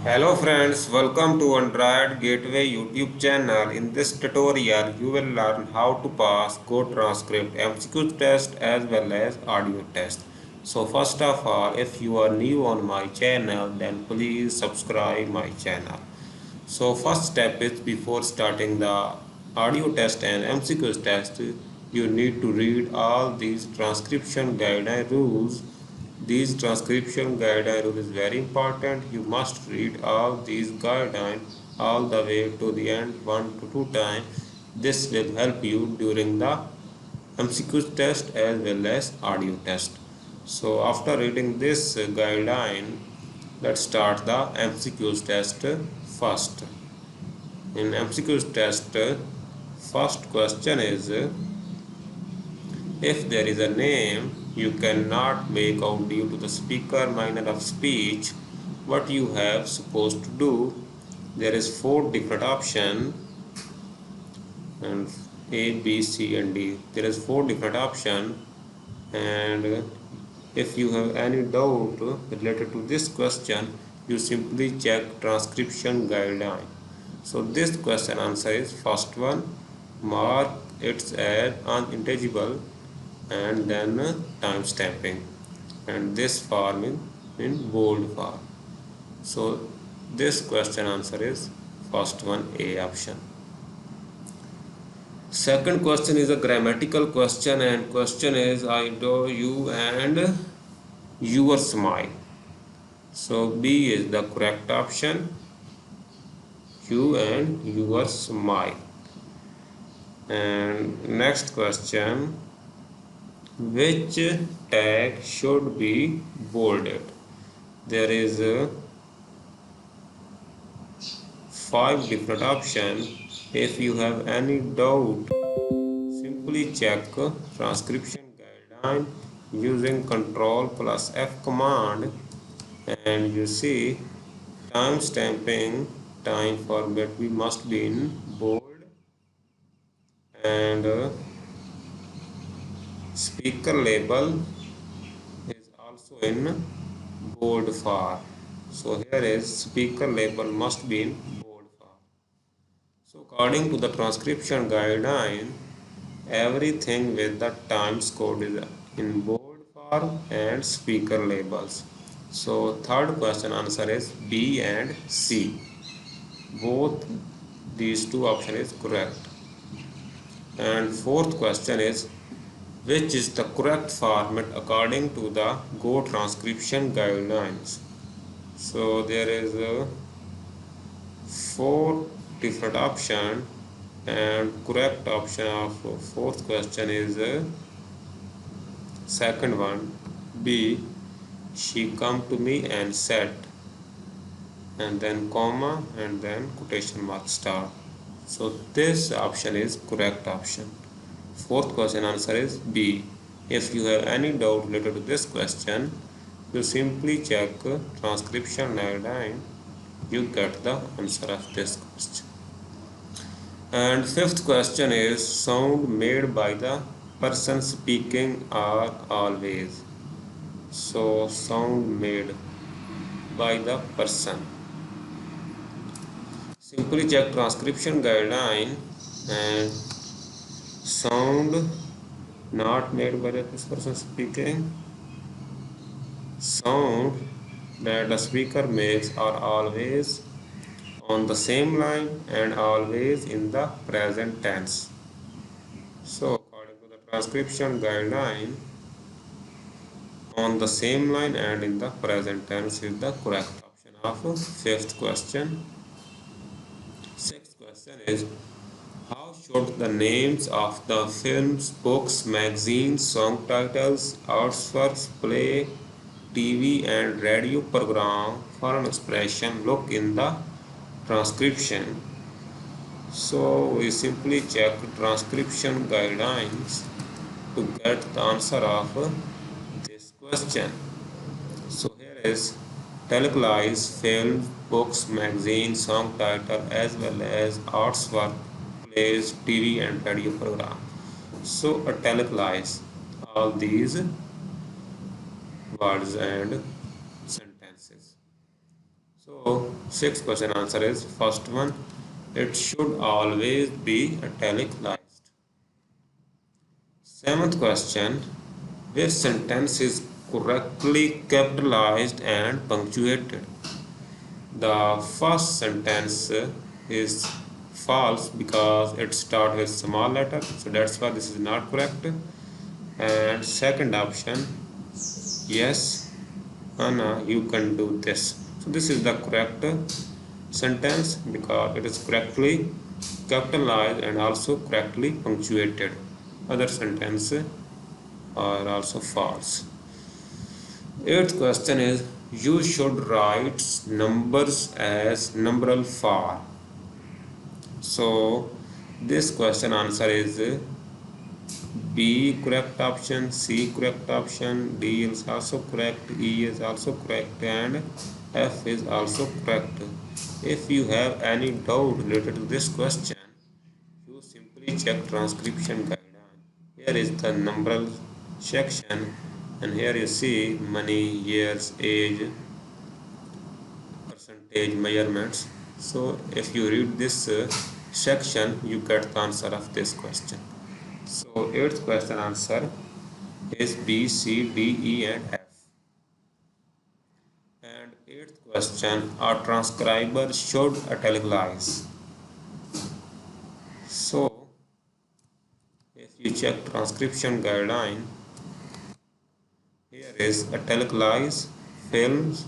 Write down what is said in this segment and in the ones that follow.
Hello friends, welcome to Android Gateway YouTube channel. In this tutorial, you will learn how to pass Gotranscript MCQ test as well as audio test. So first of all, if you are new on my channel, then please subscribe my channel. So first step is before starting the audio test and MCQ test, you need to read all these transcription guideline rules. These transcription guideline rule is very important. You must read all these guidelines all the way to the end 1 to 2 times. This will help you during the MCQ test as well as audio test. So after reading this guideline, let's start the MCQ test first. In MCQ test, first question is if there is a name you cannot make out due to the speaker manner of speech, what you have supposed to do? There is 4 different options and A, B, C and D. There is 4 different options, and if you have any doubt related to this question, you simply check transcription guideline. So this question answer is first one, mark it as unintelligible and then time stamping, and this form in bold form. So this question answer is first one, A option. Second question is a grammatical question, and question is I do you and your smile. So B is the correct option, you and your smile. And next question, which tag should be bolded? There is 5 different options. If you have any doubt, simply check transcription guideline using Ctrl plus F command, and you see time stamping, time format we must be in bold, and speaker label is also in bold font. So here is speaker label must be in bold font. So according to the transcription guideline, everything with the times code is in bold form and speaker labels. So third question answer is B and C. Both these two options is correct. And fourth question is which is the correct format according to the Gotranscription guidelines. So there is 4 different options, and correct option of fourth question is second one, B. She come to me and said, and then comma and then quotation mark star. So this option is correct option. Fourth question answer is B. If you have any doubt related to this question, you simply check transcription guideline, you get the answer of this question. And fifth question is sound made by the person speaking are always. So sound made by the person. Simply check transcription guideline, and sound not made by this person speaking, sound that the speaker makes are always on the same line and always in the present tense. So according to the transcription guideline, on the same line and in the present tense is the correct option of fifth question. Sixth question is how should the names of the films, books, magazines, song titles, artworks, play, TV and radio program for an expression look in the transcription? So we simply check transcription guidelines to get the answer of this question. So here is telecalized film, books, magazines, song title as well as artwork, plays, TV and radio program. So italicize all these words and sentences. So So, sixth question answer is first one. It should always be italicized. Seventh question. Which sentence is correctly capitalized and punctuated? The first sentence is false because it starts with small letter, so that's why this is not correct. And second option, yes, Anna, you can do this. So this is the correct sentence because it is correctly capitalized and also correctly punctuated. Other sentences are also false. Eighth question is, you should write numbers as numeral for. So this question answer is B correct option, C correct option, D is also correct, E is also correct, and F is also correct. If you have any doubt related to this question, you simply check transcription guideline. Here is the numeral section, and here you see money, years, age, percentage, measurements. So if you read this section, you get the answer of this question. So eighth question answer is B, C, D, E, and F. And eighth question, a transcriber should italicize. So if you check transcription guideline, here is italicize films,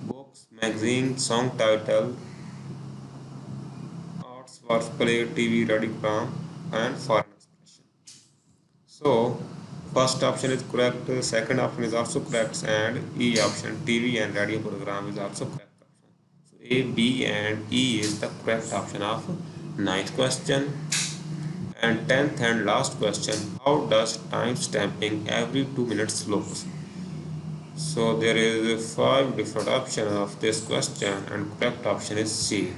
books, magazine, song title, arts, work, play, TV, radiogram, and foreign expression. So first option is correct, second option is also correct, and E option TV and radio program is also correct option. So A, B, and E is the correct option of ninth question. And tenth and last question, how does time stamping every 2 minutes looks? So there is 5 different options of this question, and correct option is C.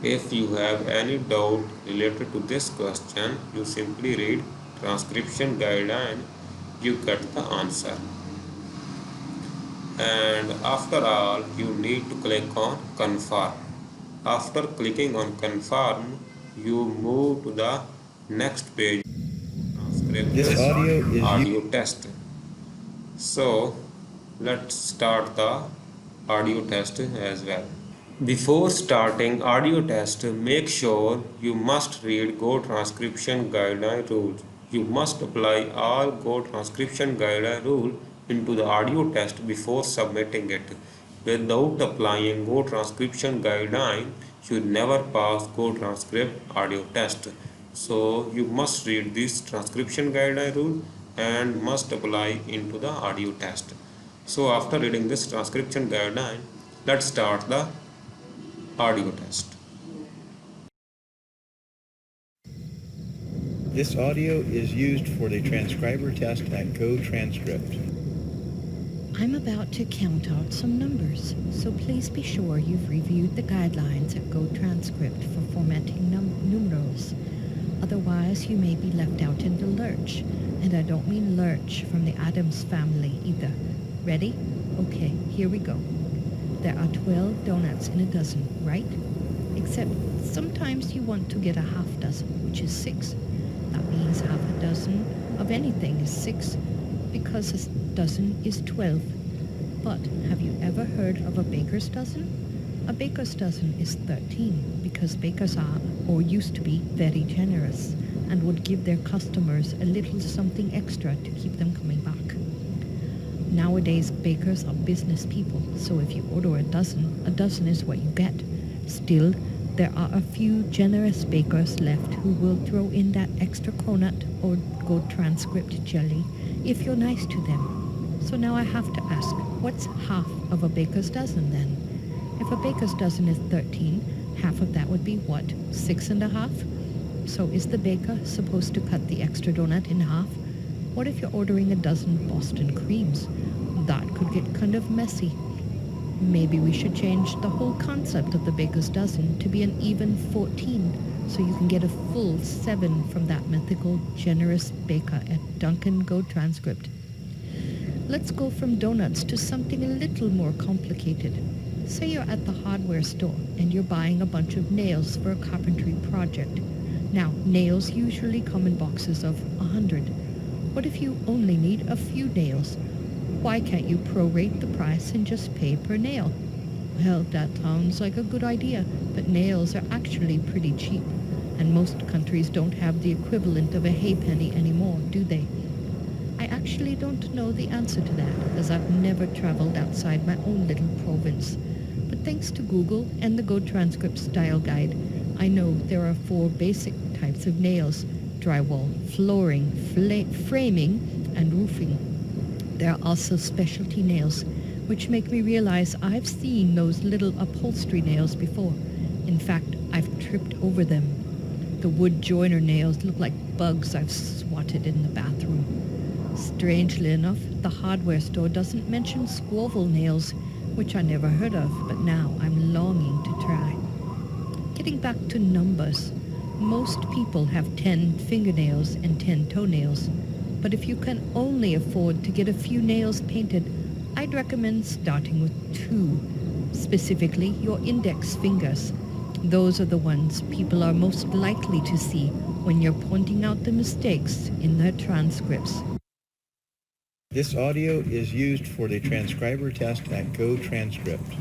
If you have any doubt related to this question, you simply read transcription guideline, you get the answer. And after all, you need to click on confirm. After clicking on confirm, you move to the next page, transcript This audio is audio test. So let's start the audio test as well. Before starting audio test, make sure you must read Gotranscription guideline rules. You must apply all Gotranscription guideline rules into the audio test before submitting it. Without applying Gotranscription guideline, you never pass Gotranscript audio test. So you must read this transcription guideline rule and must apply into the audio test. So after reading this transcription guideline, let's start the audio test. This audio is used for the transcriber test at Gotranscript. I'm about to count out some numbers, so please be sure you've reviewed the guidelines at Gotranscript for formatting numerals. Otherwise, you may be left out in the lurch, and I don't mean lurch from the Addams family either. Ready? Okay, here we go. There are 12 donuts in a dozen, right? Except sometimes you want to get a half dozen, which is 6. That means half a dozen of anything is 6, because a dozen is 12. But have you ever heard of a baker's dozen? A baker's dozen is 13, because bakers are, or used to be, very generous, and would give their customers a little something extra to keep them coming back. Nowadays, bakers are business people, so if you order a dozen is what you get. Still, there are a few generous bakers left who will throw in that extra cronut or Gotranscript jelly if you're nice to them. So now I have to ask, what's half of a baker's dozen then? If a baker's dozen is 13, half of that would be what, 6.5? So is the baker supposed to cut the extra donut in half? What if you're ordering a dozen Boston creams? That could get kind of messy. Maybe we should change the whole concept of the baker's dozen to be an even 14, so you can get a full 7 from that mythical, generous baker at Duncan Gotranscript. Let's go from donuts to something a little more complicated. Say you're at the hardware store and you're buying a bunch of nails for a carpentry project. Now, nails usually come in boxes of 100. What if you only need a few nails? Why can't you prorate the price and just pay per nail? Well, that sounds like a good idea, but nails are actually pretty cheap, and most countries don't have the equivalent of a halfpenny anymore, do they? I actually don't know the answer to that, as I've never traveled outside my own little province. But thanks to Google and the Gotranscript style guide, I know there are 4 basic types of nails: drywall, flooring, framing, and roofing. There are also specialty nails, which make me realize I've seen those little upholstery nails before. In fact, I've tripped over them. The wood joiner nails look like bugs I've swatted in the bathroom. Strangely enough, the hardware store doesn't mention squoval nails, which I never heard of, but now I'm longing to try. Getting back to numbers, most people have 10 fingernails and 10 toenails, but if you can only afford to get a few nails painted, I'd recommend starting with 2, specifically your index fingers. Those are the ones people are most likely to see when you're pointing out the mistakes in their transcripts. This audio is used for the transcriber test at Gotranscript.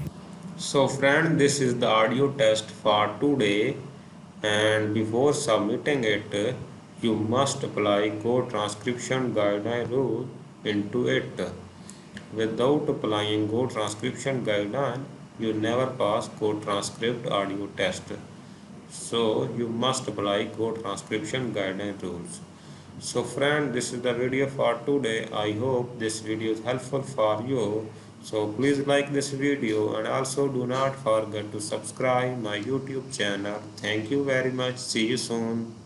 So friend, this is the audio test for today, and before submitting it, you must apply code transcription guideline rule into it. Without applying code transcription guideline, you never pass code transcript audio test. So you must apply code transcription guideline rules. So friend, this is the video for today. I hope this video is helpful for you. So please like this video and also do not forget to subscribe my YouTube channel. Thank you very much. See you soon.